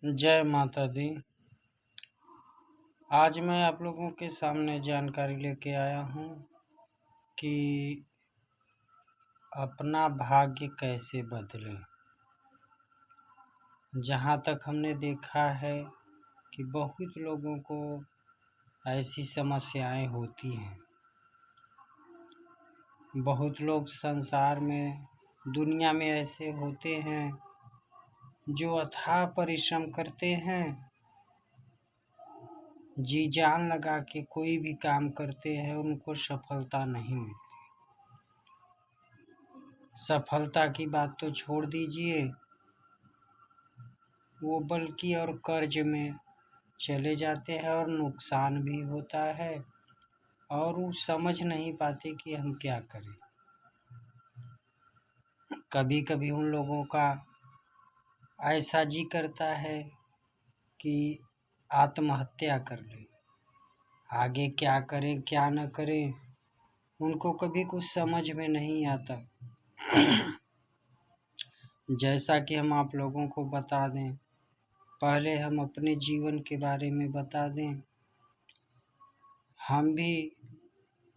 जय माता दी। आज मैं आप लोगों के सामने जानकारी लेके आया हूँ कि अपना भाग्य कैसे बदलें। जहाँ तक हमने देखा है कि बहुत लोगों को ऐसी समस्याएं होती हैं। बहुत लोग संसार में, दुनिया में ऐसे होते हैं जो अथाह परिश्रम करते हैं, जी जान लगा के कोई भी काम करते हैं, उनको सफलता नहीं मिलती। सफलता की बात तो छोड़ दीजिए, वो बल्कि और कर्ज में चले जाते हैं और नुकसान भी होता है और वो समझ नहीं पाते कि हम क्या करें। कभी कभी उन लोगों का ऐसा जी करता है कि आत्महत्या कर लें। आगे क्या करें क्या न करें उनको कभी कुछ समझ में नहीं आता। जैसा कि हम आप लोगों को बता दें, पहले हम अपने जीवन के बारे में बता दें। हम भी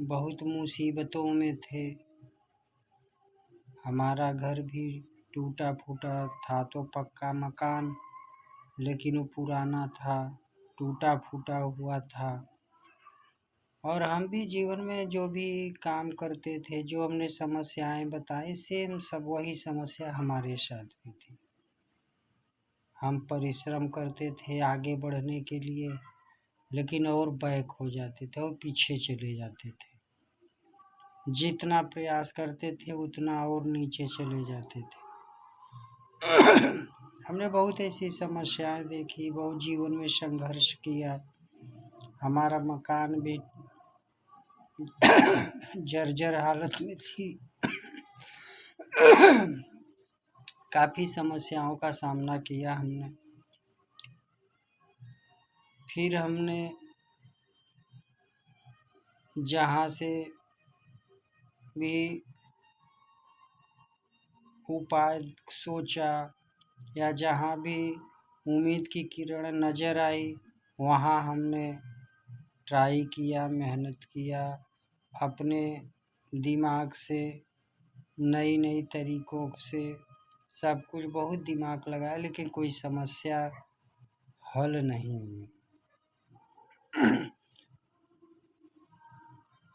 बहुत मुसीबतों में थे। हमारा घर भी टूटा फूटा था, तो पक्का मकान, लेकिन वो पुराना था, टूटा फूटा हुआ था। और हम भी जीवन में जो भी काम करते थे, जो हमने समस्याएं बताई, सेम सब वही समस्या हमारे साथ भी थी। हम परिश्रम करते थे आगे बढ़ने के लिए, लेकिन और बैक हो जाते थे और पीछे चले जाते थे। जितना प्रयास करते थे उतना और नीचे चले जाते थे। हमने बहुत ऐसी समस्याएं देखी, बहुत जीवन में संघर्ष किया। हमारा मकान भी जर्जर हालत में थी। काफ़ी समस्याओं का सामना किया हमने। फिर हमने जहाँ से भी उपाय सोचा या जहाँ भी उम्मीद की किरण नज़र आई, वहाँ हमने ट्राई किया, मेहनत किया, अपने दिमाग से नई नई तरीक़ों से सब कुछ बहुत दिमाग लगाया, लेकिन कोई समस्या हल नहीं हुई।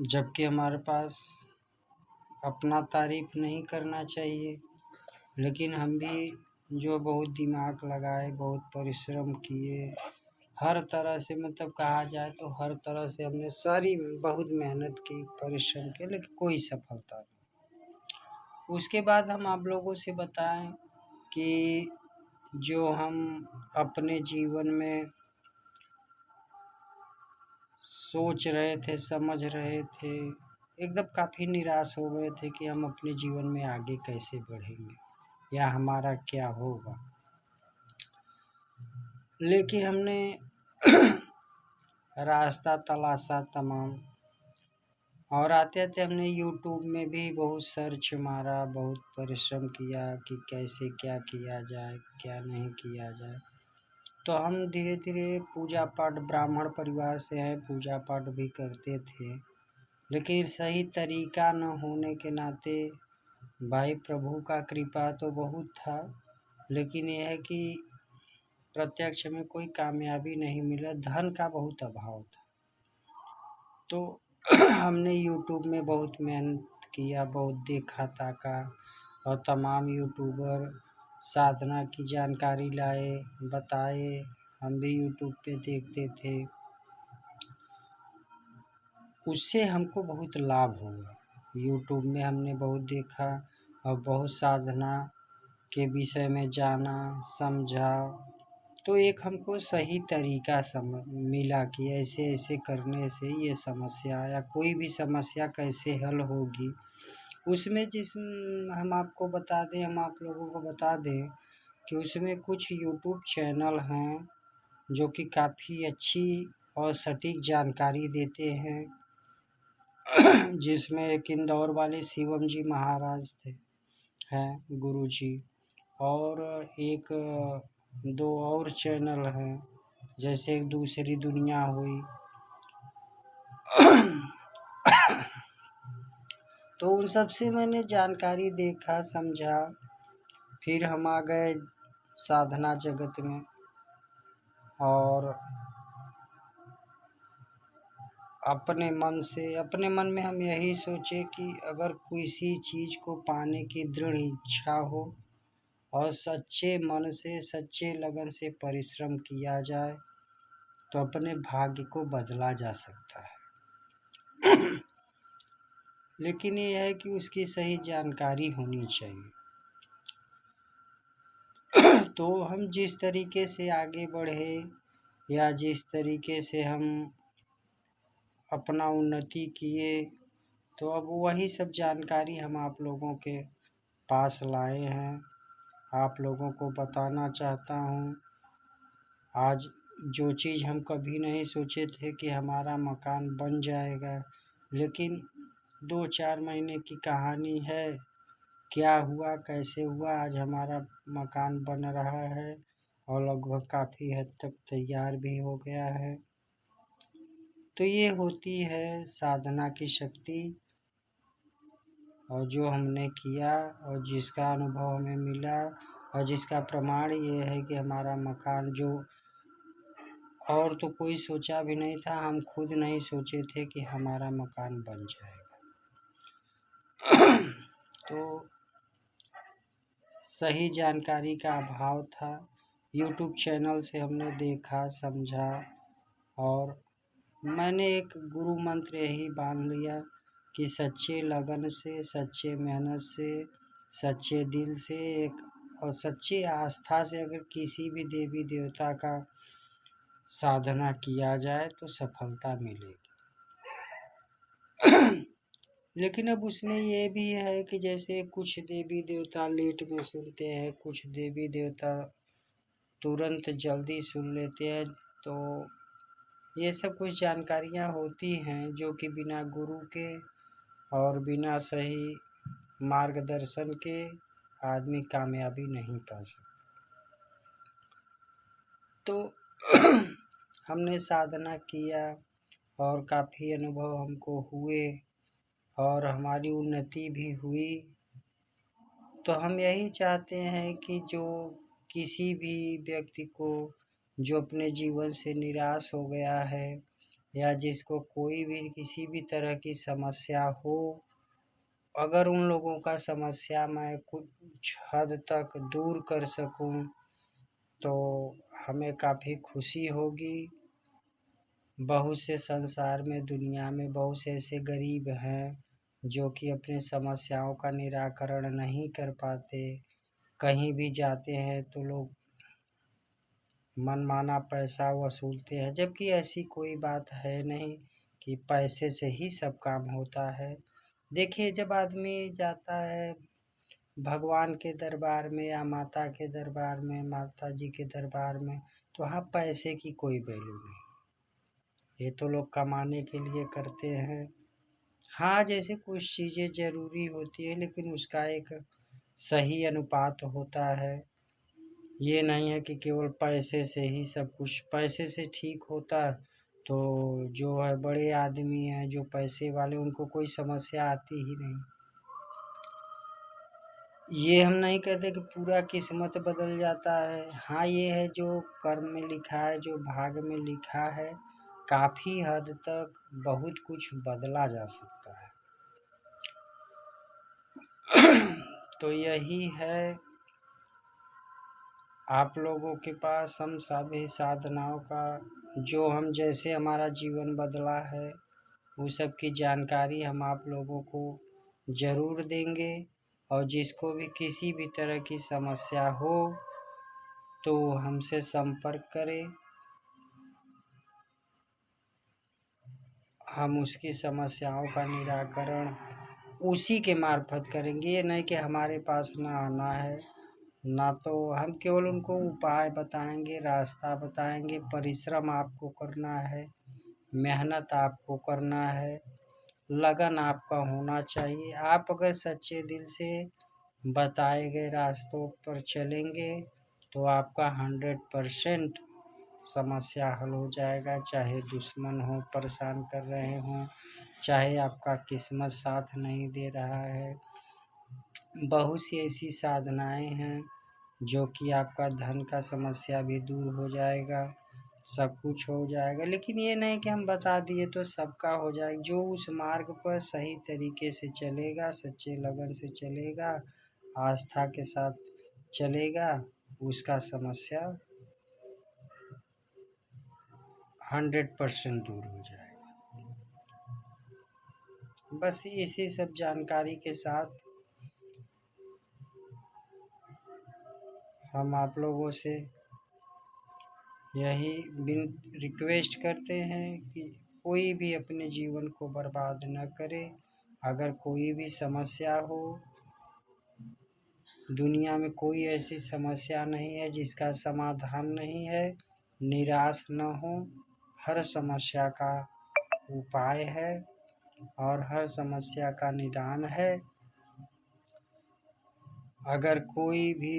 जबकि हमारे पास अपना तारीफ नहीं करना चाहिए, लेकिन हम भी जो बहुत दिमाग लगाए, बहुत परिश्रम किए, हर तरह से, मतलब कहा जाए तो हर तरह से हमने सारी बहुत मेहनत की, परिश्रम किया, लेकिन कोई सफलता नहीं। उसके बाद हम आप लोगों से बताएं कि जो हम अपने जीवन में सोच रहे थे, समझ रहे थे, एकदम काफ़ी निराश हो गए थे कि हम अपने जीवन में आगे कैसे बढ़ेंगे या हमारा क्या होगा। लेकिन हमने रास्ता तलाशा तमाम, और आते आते हमने यूट्यूब में भी बहुत सर्च मारा, बहुत परिश्रम किया कि कैसे क्या किया जाए, क्या नहीं किया जाए। तो हम धीरे धीरे पूजा पाठ, ब्राह्मण परिवार से हैं, पूजा पाठ भी करते थे, लेकिन सही तरीका न होने के नाते, भाई प्रभु का कृपा तो बहुत था, लेकिन यह है कि प्रत्यक्ष में कोई कामयाबी नहीं मिला, धन का बहुत अभाव था। तो हमने यूट्यूब में बहुत मेहनत किया, बहुत देखा ताका, और तमाम यूट्यूबर साधना की जानकारी लाए, बताए, हम भी यूट्यूब पे देखते थे। उससे हमको बहुत लाभ हुआ। यूट्यूब में हमने बहुत देखा और बहुत साधना के विषय में जाना, समझा, तो एक हमको सही तरीका मिला कि ऐसे ऐसे करने से ये समस्या या कोई भी समस्या कैसे हल होगी। उसमें हम आपको बता दें, हम आप लोगों को बता दें कि उसमें कुछ यूट्यूब चैनल हैं जो कि काफ़ी अच्छी और सटीक जानकारी देते हैं। जिसमें एक इंदौर वाले शिवम जी महाराज हैं, गुरु जी, और एक दो और चैनल हैं, जैसे एक दूसरी दुनिया हुई। तो उन सब से मैंने जानकारी देखा, समझा। फिर हम आ गए साधना जगत में, और अपने मन में हम यही सोचे कि अगर किसी चीज़ को पाने की दृढ़ इच्छा हो और सच्चे मन से, सच्चे लगन से परिश्रम किया जाए तो अपने भाग्य को बदला जा सकता है। लेकिन ये है कि उसकी सही जानकारी होनी चाहिए। तो हम जिस तरीके से आगे बढ़े या जिस तरीके से हम अपना उन्नति किए, तो अब वही सब जानकारी हम आप लोगों के पास लाए हैं, आप लोगों को बताना चाहता हूँ। आज जो चीज़ हम कभी नहीं सोचे थे कि हमारा मकान बन जाएगा, लेकिन 2-4 महीने की कहानी है। क्या हुआ, कैसे हुआ, आज हमारा मकान बन रहा है और लगभग काफ़ी हद तक तैयार भी हो गया है। तो ये होती है साधना की शक्ति, और जो हमने किया और जिसका अनुभव हमें मिला और जिसका प्रमाण ये है कि हमारा मकान, जो और तो कोई सोचा भी नहीं था, हम खुद नहीं सोचे थे कि हमारा मकान बन जाएगा। तो सही जानकारी का अभाव था। यूट्यूब चैनल से हमने देखा, समझा, और मैंने एक गुरु मंत्र यही बांध लिया कि सच्चे लगन से, सच्चे मेहनत से, सच्चे दिल से और सच्ची आस्था से अगर किसी भी देवी देवता का साधना किया जाए तो सफलता मिलेगी। लेकिन अब उसमें ये भी है कि जैसे कुछ देवी देवता लेट में सुनते हैं, कुछ देवी देवता तुरंत जल्दी सुन लेते हैं। तो ये सब कुछ जानकारियाँ होती हैं जो कि बिना गुरु के और बिना सही मार्गदर्शन के आदमी कामयाबी नहीं पा सकता। तो हमने साधना किया और काफ़ी अनुभव हमको हुए और हमारी उन्नति भी हुई। तो हम यही चाहते हैं कि जो किसी भी व्यक्ति को जो अपने जीवन से निराश हो गया है या जिसको कोई भी किसी भी तरह की समस्या हो, अगर उन लोगों का समस्या मैं कुछ हद तक दूर कर सकूं तो हमें काफ़ी खुशी होगी। बहुत से संसार में, दुनिया में बहुत से ऐसे गरीब हैं जो कि अपनी समस्याओं का निराकरण नहीं कर पाते। कहीं भी जाते हैं तो लोग मनमाना पैसा वसूलते हैं, जबकि ऐसी कोई बात है नहीं कि पैसे से ही सब काम होता है। देखिए, जब आदमी जाता है भगवान के दरबार में या माता के दरबार में, माता जी के दरबार में, तो वहाँ पैसे की कोई वैल्यू नहीं। ये तो लोग कमाने के लिए करते हैं। हाँ, जैसे कुछ चीज़ें ज़रूरी होती है, लेकिन उसका एक सही अनुपात होता है। ये नहीं है कि केवल पैसे से ही सब कुछ, पैसे से ठीक होता तो जो है बड़े आदमी हैं, जो पैसे वाले, उनको कोई समस्या आती ही नहीं। ये हम नहीं कहते कि पूरा किस्मत बदल जाता है। हाँ, ये है जो कर्म में लिखा है, जो भाग में लिखा है, काफ़ी हद तक बहुत कुछ बदला जा सकता है। तो यही है, आप लोगों के पास हम सभी साधनाओं का, जो हम जैसे हमारा जीवन बदला है, वो सब की जानकारी हम आप लोगों को ज़रूर देंगे। और जिसको भी किसी भी तरह की समस्या हो तो हमसे संपर्क करें, हम उसकी समस्याओं का निराकरण उसी के मार्फत करेंगे। ये नहीं कि हमारे पास ना आना है, ना तो हम केवल उनको उपाय बताएंगे, रास्ता बताएंगे। परिश्रम आपको करना है, मेहनत आपको करना है, लगन आपका होना चाहिए। आप अगर सच्चे दिल से बताए गए रास्तों पर चलेंगे तो तो आपका 100% समस्या हल हो जाएगा। चाहे दुश्मन हो परेशान कर रहे हों, चाहे आपका किस्मत साथ नहीं दे रहा है, बहुत सी ऐसी साधनाएं हैं जो कि आपका धन का समस्या भी दूर हो जाएगा, सब कुछ हो जाएगा। लेकिन ये नहीं कि हम बता दिए तो सबका हो जाएगा। जो उस मार्ग पर सही तरीके से चलेगा, सच्चे लगन से चलेगा, आस्था के साथ चलेगा, उसका समस्या 100% दूर हो जाएगा। बस इसी सब जानकारी के साथ हम आप लोगों से यही रिक्वेस्ट करते हैं कि कोई भी अपने जीवन को बर्बाद न करे। अगर कोई भी समस्या हो, दुनिया में कोई ऐसी समस्या नहीं है जिसका समाधान नहीं है। निराश न हो, हर समस्या का उपाय है और हर समस्या का निदान है। अगर कोई भी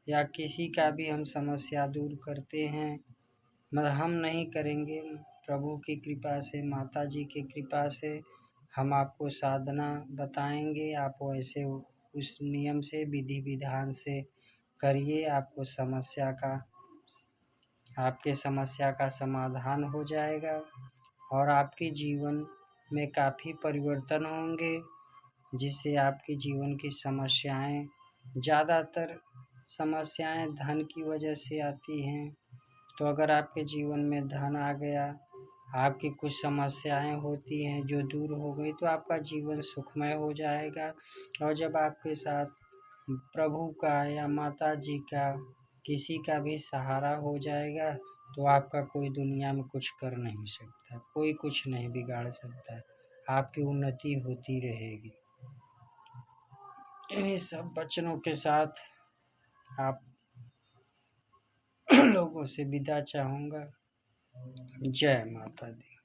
या किसी का भी हम समस्या दूर करते हैं, मगर हम नहीं करेंगे, प्रभु की कृपा से, माता जी की कृपा से हम आपको साधना बताएंगे। आप वैसे उस नियम से, विधि विधान से करिए, आपके समस्या का समाधान हो जाएगा और आपके जीवन में काफ़ी परिवर्तन होंगे, जिससे आपके जीवन की समस्याएं, ज़्यादातर समस्याएं धन की वजह से आती हैं। तो अगर आपके जीवन में धन आ गया, आपकी कुछ समस्याएं होती हैं जो दूर हो गई, तो आपका जीवन सुखमय हो जाएगा। और जब आपके साथ प्रभु का या माता जी का, किसी का भी सहारा हो जाएगा, तो आपका कोई दुनिया में कुछ कर नहीं सकता, कोई कुछ नहीं बिगाड़ सकता, आपकी उन्नति होती रहेगी। इन्हीं सब वचनों के साथ आप लोगों से विदा चाहूँगा। जय माता दी।